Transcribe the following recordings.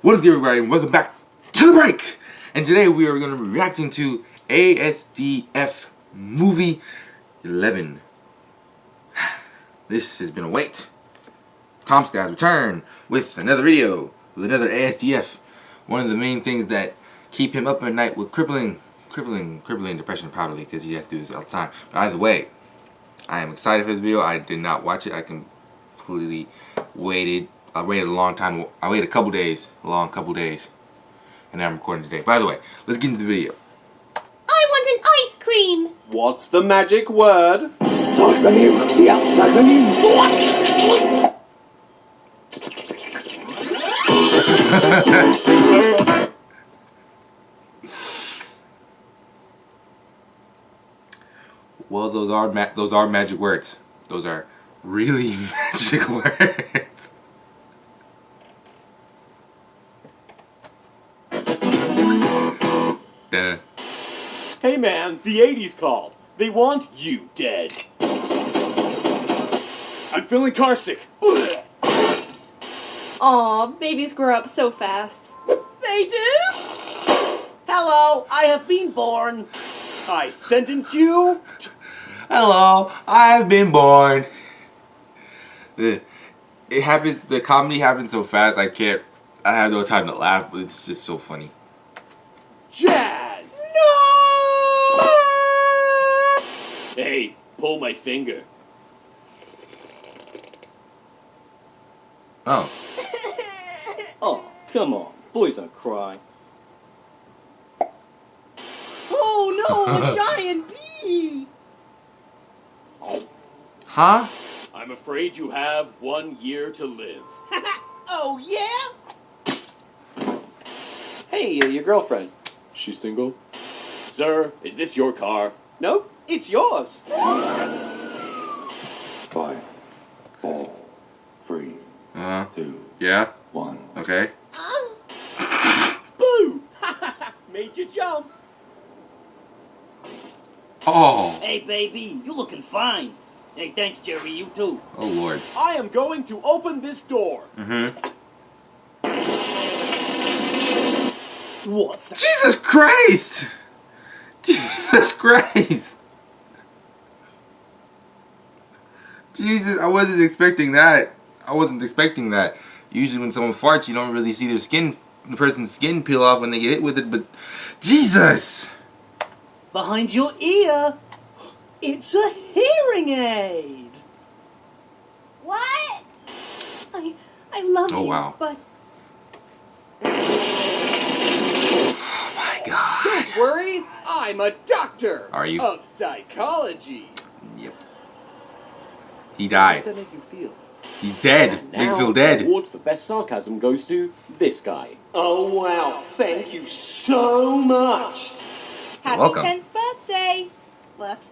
What is good, everybody, and welcome back to the break. And today we are going to be reacting to ASDF movie 11. This has been a wait. Tom's guys return with another video, with another ASDF. One of the main things that keep him up at night with crippling depression, probably, because he has to do this all the time. But either way, I am excited for this video. I did not watch it. I completely waited. I waited a long time. I waited a couple days, and now I'm recording today. By the way, let's get into the video. I want an ice cream. What's the magic word? Well, those are magic words. Those are really magic words. Duh. Hey man, the 80s called. They want you dead. I'm feeling carsick. Aw, babies grow up so fast. They do? Hello, I have been born. I sentence you. Hello, I've been born. It happened. The comedy happened so fast. I have no time to laugh, but it's just so funny. Jazz. No! Hey, pull my finger. Oh. Oh, come on. Boys don't cry. Oh no, a giant bee! Huh? I'm afraid you have 1 year to live. Oh yeah? Hey, your girlfriend. She's single? Sir, is this your car? Nope, it's yours. 5, 4, 3, 2, Yeah. 1. Okay. Boo! Made you jump. Oh. Hey, baby, you looking fine. Hey, thanks, Jerry. You too. Oh Lord. I am going to open this door. What's that? Jesus Christ! Jesus Christ! Jesus, I wasn't expecting that. Usually when someone farts, you don't really see the person's skin peel off when they get hit with it, but Jesus! Behind your ear. It's a hearing aid. What? I love Oh, you, wow. but Oh my God. Don't worry, I'm a doctor. Are you? Of psychology. Yep. He died. How does that make you feel? He's dead. Makes Now, you feel the dead. award for best sarcasm goes to this guy. Oh wow, thank you so much. You're welcome. 10th birthday. But,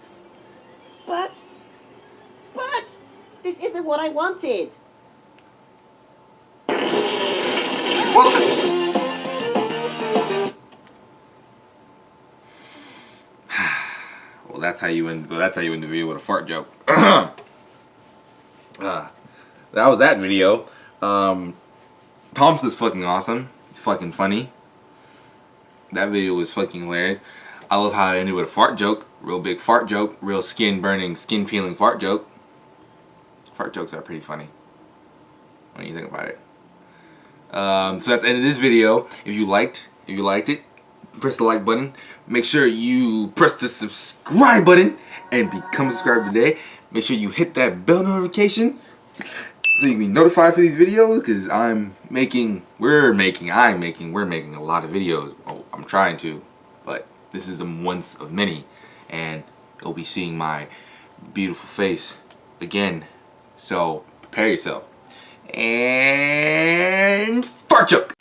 this isn't what I wanted. Well, that's how you end the video with a fart joke. That was that video. Tom's was fucking awesome. It's fucking funny. That video was fucking hilarious. I love how I ended with a fart joke. Real big fart joke. Real skin burning, skin peeling fart joke. Fart jokes are pretty funny when you think about it. So that's the end of this video. If you liked it, press the like button. Make sure you press the subscribe button and become subscribed today. Make sure you hit that bell notification so you can be notified for these videos, because we're making a lot of videos. Oh, I'm trying to, but this is once of many, and you'll be seeing my beautiful face again. So prepare yourself. And fart joke.